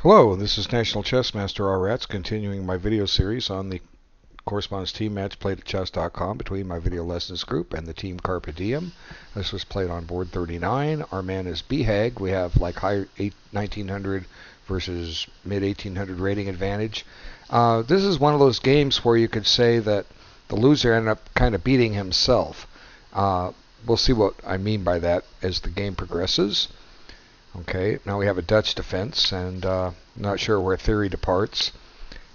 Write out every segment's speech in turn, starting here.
Hello, this is National Chess Master RATS, continuing my video series on the correspondence team match played at chess.com between my video lessons group and the team CARPE DIEM. This was played on board 39. Our man is Be-Hag. We have like high 1900 versus mid 1800 rating advantage. This is one of those games where you could say that the loser ended up kind of beating himself. We'll see what I mean by that as the game progresses. Okay, now we have a Dutch defense, and not sure where theory departs.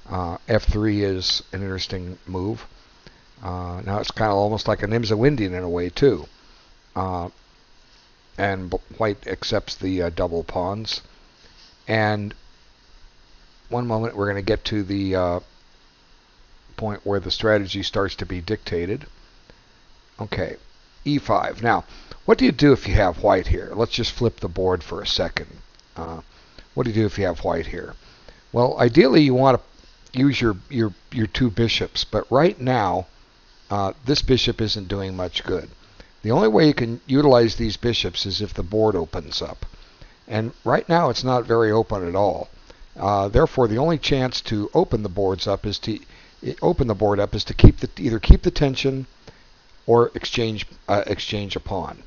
F3 is an interesting move. Now it's kind of almost like a Nimza-Windian in a way, too. And white accepts the double pawns. And one moment we're going to get to the point where the strategy starts to be dictated. Okay, E5. Now, what do you do if you have white here? Let's just flip the board for a second. What do you do if you have white here? Well, ideally you want to use your two bishops, but right now this bishop isn't doing much good. The only way you can utilize these bishops is if the board opens up. And right now it's not very open at all. Therefore, the only chance to open the boards up is to either keep the tension or exchange a pawn.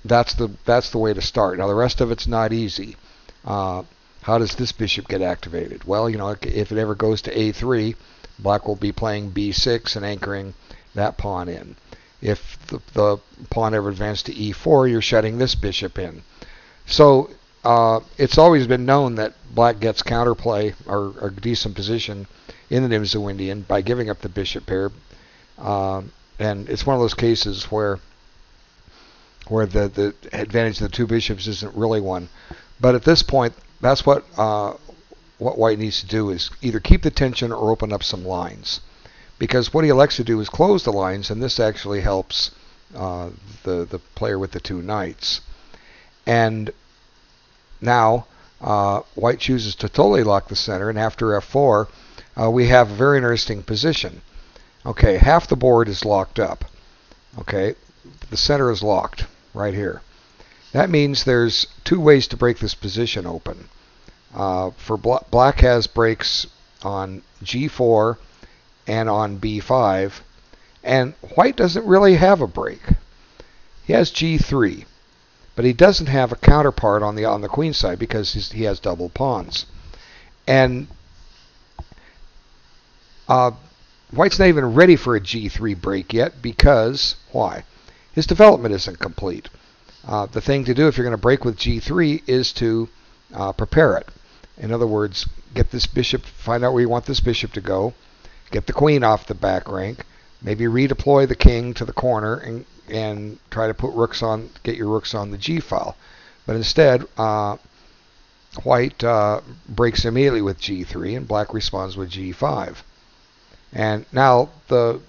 That's the way to start. Now the rest of it's not easy. How does this bishop get activated? Well, you know, if it ever goes to A3, black will be playing B6 and anchoring that pawn in. If the pawn ever advances to E4, you're shutting this bishop in. So it's always been known that black gets counterplay or a decent position in the Nimza-Windian by giving up the bishop pair. And it's one of those cases where the advantage of the two bishops isn't really one. But at this point, that's what white needs to do, is either keep the tension or open up some lines. Because what he elects to do is close the lines, and this actually helps the player with the two knights. And now white chooses to totally lock the center, and after F4, we have a very interesting position. Okay, half the board is locked up. Okay, the center is locked right here. That means there's two ways to break this position open. Black has breaks on G4 and on B5, and white doesn't really have a break. He has G3, but he doesn't have a counterpart on the queen side because he has double pawns. And white's not even ready for a G3 break yet because, why? His development isn't complete. The thing to do if you're going to break with G3 is to prepare it. In other words, get this bishop, find out where you want this bishop to go, get the queen off the back rank, maybe redeploy the king to the corner and try to put get your rooks on the G file. But instead, white breaks immediately with G3 and black responds with G5. And now the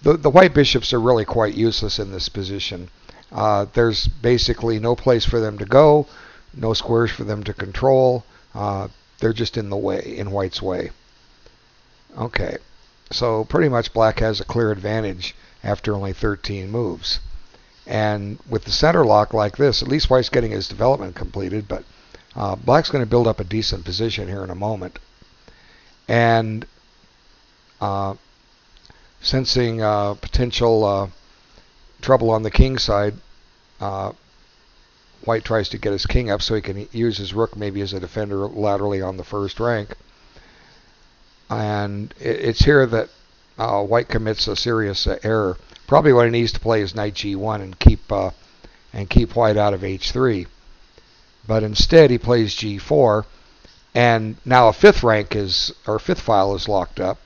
white bishops are really quite useless in this position. There's basically no place for them to go, no squares for them to control. They're just in the way, in white's way. Okay, so pretty much black has a clear advantage after only 13 moves. And with the center lock like this, at least white's getting his development completed, but black's going to build up a decent position here in a moment. And sensing potential trouble on the king side, white tries to get his king up so he can use his rook maybe as a defender laterally on the first rank. And it's here that white commits a serious error. Probably what he needs to play is knight G1 and keep white out of H3. But instead he plays G4, and now a fifth file is locked up.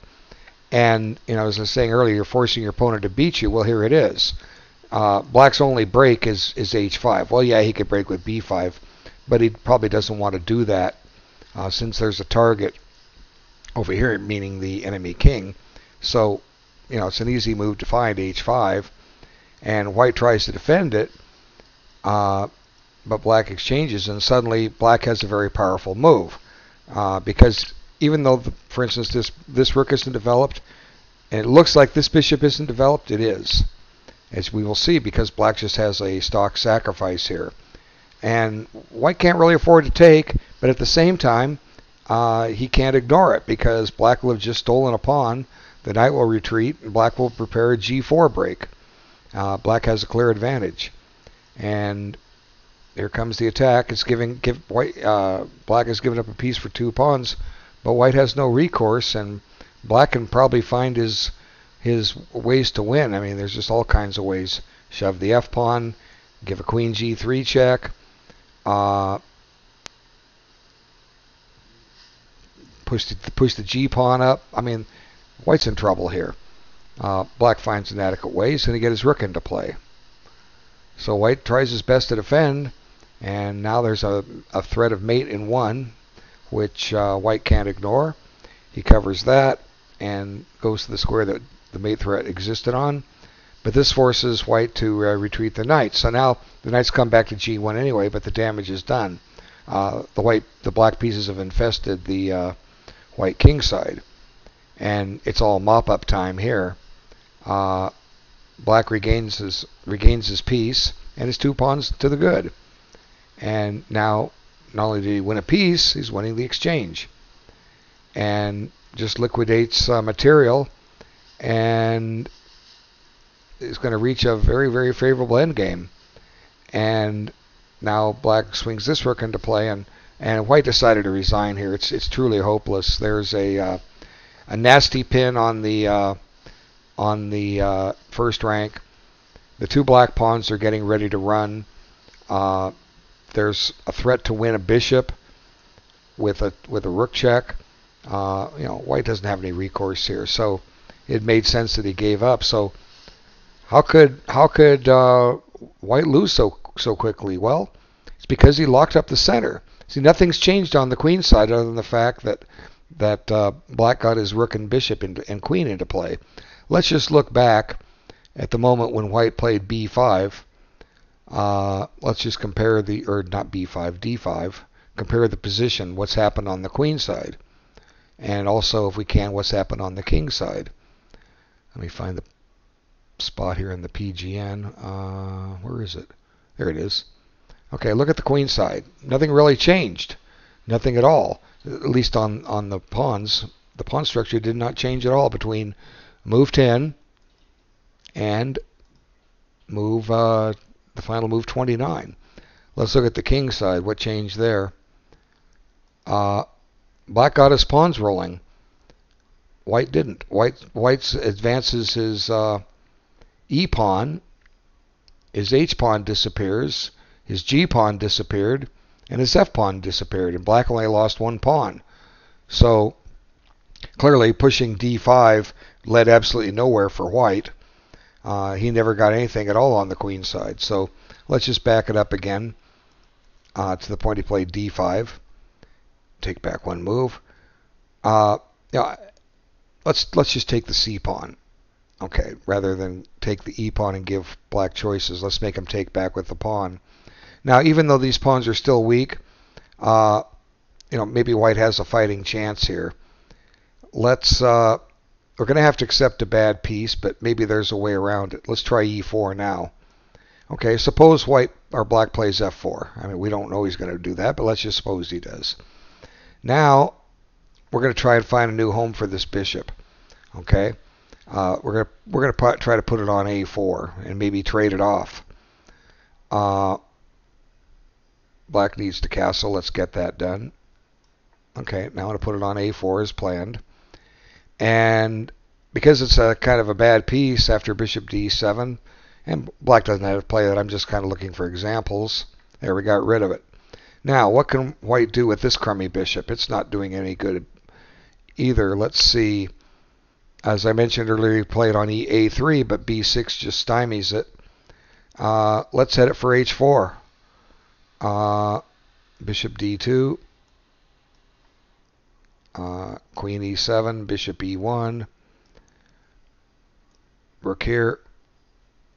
And, you know, as I was saying earlier, you're forcing your opponent to beat you. Well, here it is. Black's only break is H5. Well, yeah, he could break with B5, but he probably doesn't want to do that since there's a target over here, meaning the enemy king. So, you know, it's an easy move to find H5, and white tries to defend it, but black exchanges, and suddenly black has a very powerful move because even though, for instance, this rook isn't developed, and it looks like this bishop isn't developed, it is, as we will see, because black just has a stock sacrifice here. And white can't really afford to take But at the same time, he can't ignore it because black will have just stolen a pawn. The knight will retreat, and black will prepare a g4 break. Black has a clear advantage. And here comes the attack. It's black has given up a piece for 2 pawns, but white has no recourse, and black can probably find his ways to win. I mean, there's just all kinds of ways. Shove the f pawn, give a queen g3 check, push the g pawn up. I mean, white's in trouble here. Black finds inadequate ways, and he get his rook into play. So white tries his best to defend, and now there's a threat of mate in 1, which white can't ignore. He covers that and goes to the square that the mate threat existed on. But this forces white to retreat the knight. So now the knight's come back to g1 anyway, but the damage is done. The black pieces have infested the white king side, and it's all mop-up time here. Black regains his piece and his 2 pawns to the good. And now, not only did he win a piece, he's winning the exchange. And just liquidates material, and is going to reach a very, very favorable endgame. And now black swings this rook into play, and white decided to resign here. It's truly hopeless. There's a nasty pin on the first rank. The 2 black pawns are getting ready to run. There's a threat to win a bishop with a rook check. White doesn't have any recourse here, so it made sense that he gave up. So how could white lose so quickly? Well, it's because he locked up the center. See, nothing's changed on the queen side other than the fact that black got his rook and bishop and queen into play. Let's just look back at the moment when white played b5. Let's just compare not b5, d5. Compare the position, what's happened on the queen side. And also, if we can, what's happened on the king side. Let me find the spot here in the PGN. Where is it? There it is. Okay, look at the queen side. Nothing really changed. Nothing at all. At least on the pawns. The pawn structure did not change at all between move 10 and the final move 29. Let's look at the king side. What changed there? Black got his pawns rolling. White didn't. White advances his e pawn. His h pawn disappears. His g pawn disappeared, and his f pawn disappeared. And black only lost 1 pawn. So clearly, pushing d5 led absolutely nowhere for white. He never got anything at all on the queen side. So let's just back it up again to the point he played d5. Take back 1 move. Let's just take the c pawn. Okay, rather than take the e pawn and give black choices, let's make him take back with the pawn. Now, even though these pawns are still weak, maybe white has a fighting chance here. We're going to have to accept a bad piece, but maybe there's a way around it. Let's try e4 now. Okay, suppose black plays f4. I mean, we don't know he's going to do that, but let's just suppose he does. Now, we're going to try and find a new home for this bishop. Okay, we're going to try to put it on a4 and maybe trade it off. Black needs to castle. Let's get that done. Okay, now I'm going to put it on a4 as planned. And because it's a kind of a bad piece after bishop d7, and black doesn't have to play that, I'm just kind of looking for examples. There, we got rid of it. Now, what can white do with this crummy bishop? It's not doing any good either. Let's see. As I mentioned earlier, he played on a3, but b6 just stymies it. Let's head it for h4. Bishop d2. Queen e7, bishop e1. Rook here.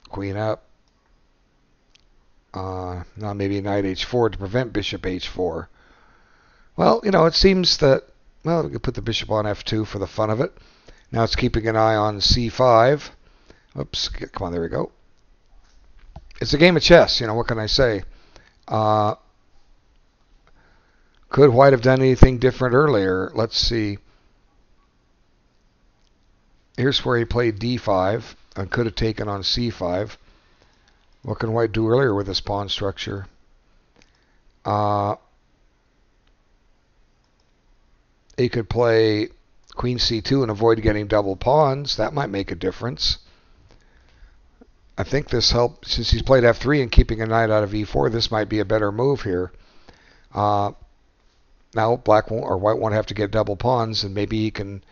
Queen up. Now maybe knight h4 to prevent bishop h4. Well, it seems that, we could put the bishop on f2 for the fun of it. Now it's keeping an eye on c5. Oops, come on, there we go. It's a game of chess, what can I say? Could white have done anything different earlier? Let's see. Here's where he played d5 and could have taken on c5. What can white do earlier with his pawn structure? He could play queen c2 and avoid getting double pawns. That might make a difference. I think this helped, since he's played f3 and keeping a knight out of e4, this might be a better move here. Now black won't, or white won't have to get double pawns, and maybe he can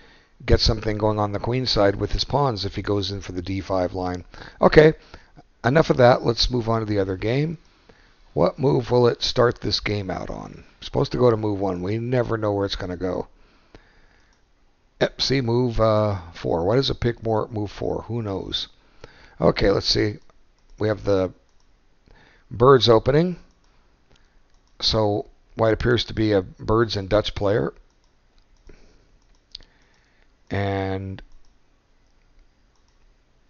get something going on the queen side with his pawns if he goes in for the d5 line. Okay, enough of that. Let's move on to the other game. What move will it start this game out on? It's supposed to go to move 1. We never know where it's going to go. Yep, see, move 4. Why does it pick move 4? Who knows? Okay, let's see. We have the birds opening. So white appears to be a birds and Dutch player. And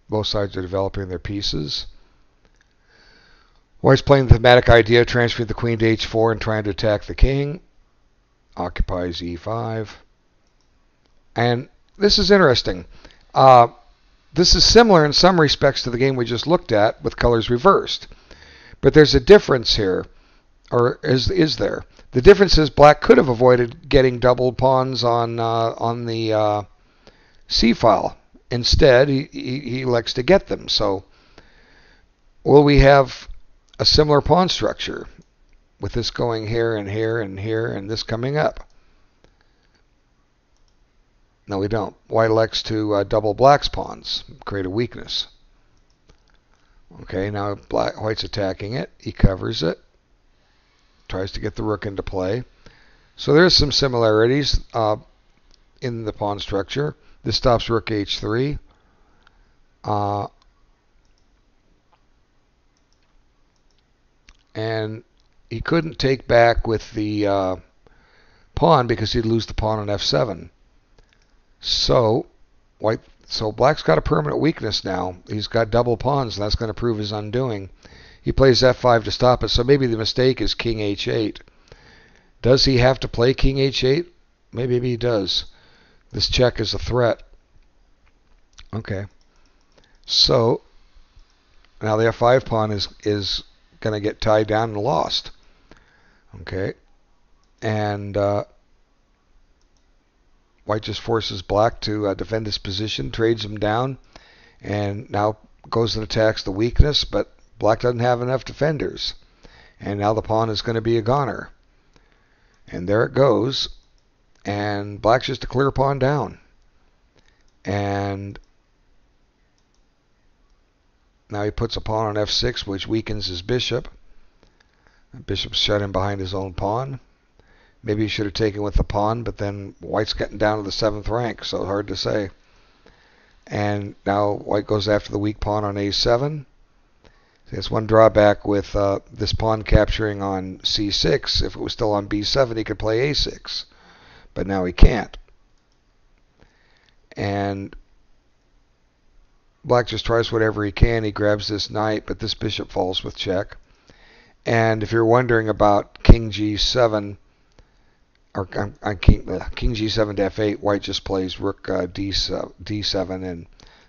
both sides are developing their pieces. White's playing the thematic idea, transferring the queen to h4 and trying to attack the king. Occupies e5. And this is interesting. This is similar in some respects to the game we just looked at with colors reversed. But there's a difference here. Or is there? The difference is black could have avoided getting double pawns on the c-file. Instead, he elects to get them. So will we have a similar pawn structure with this going here and here and here and this coming up? No, we don't. White elects to double black's pawns, create a weakness. Okay, now white's attacking it. He covers it. Tries to get the rook into play. So there's some similarities in the pawn structure. This stops rook h3. And he couldn't take back with the pawn because he'd lose the pawn on f7. So black's got a permanent weakness now. He's got double pawns, and that's going to prove his undoing. He plays f5 to stop it, so maybe the mistake is king h8. Does he have to play king h8? Maybe he does. This check is a threat. Okay. So now the f5 pawn is going to get tied down and lost. Okay. And white just forces black to defend his position, trades him down, and now goes and attacks the weakness, but black doesn't have enough defenders. And now the pawn is going to be a goner. And there it goes. And black's just a clear pawn down. And now he puts a pawn on f6, which weakens his bishop. The bishop's shut in behind his own pawn. Maybe he should have taken with the pawn, but then white's getting down to the 7th rank, so hard to say. And now white goes after the weak pawn on a7. There's one drawback with this pawn capturing on c6. If it was still on b7, he could play a6. But now he can't. And black just tries whatever he can. He grabs this knight, but this bishop falls with check. And if you're wondering about king g7, or king g7 to f8, white just plays rook d7, and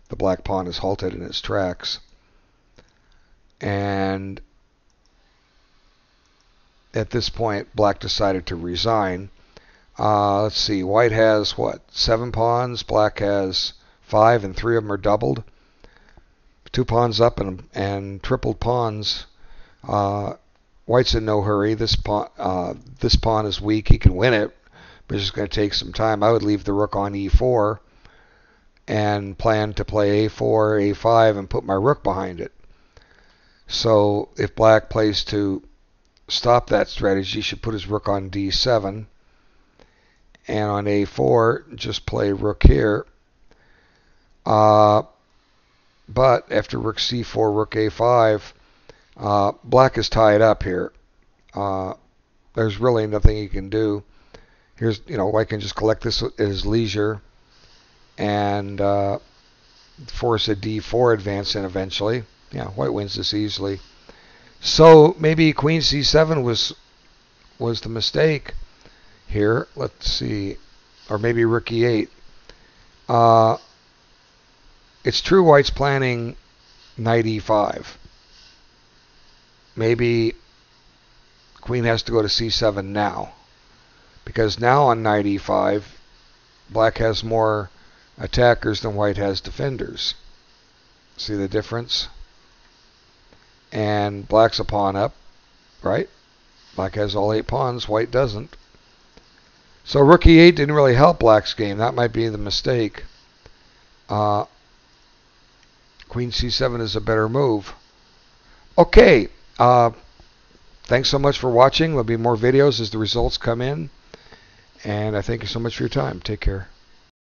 the black pawn is halted in its tracks. And at this point, black decided to resign. Let's see, white has, 7 pawns, black has 5, and 3 of them are doubled. 2 pawns up and tripled pawns. White's in no hurry. This pawn is weak. He can win it, but it's just going to take some time. I would leave the rook on e4 and plan to play a4, a5, and put my rook behind it. So if black plays to stop that strategy, he should put his rook on d7. And on a4, just play rook here. But after rook c4, rook a5, black is tied up here. There's really nothing he can do. Here's, white can just collect this at his leisure and force a d4 advance in eventually. Yeah, white wins this easily. So maybe queen c7 was the mistake. here. Let's see. Or maybe rook e8. It's true white's planning knight e5. Maybe queen has to go to c7 now. Because now on knight e5, black has more attackers than white has defenders. See the difference? And black's a pawn up, right? Black has all 8 pawns, white doesn't. So rook e8 didn't really help black's game. That might be the mistake. Queen c7 is a better move. Okay. Thanks so much for watching. There'll be more videos as the results come in. And I thank you so much for your time. Take care.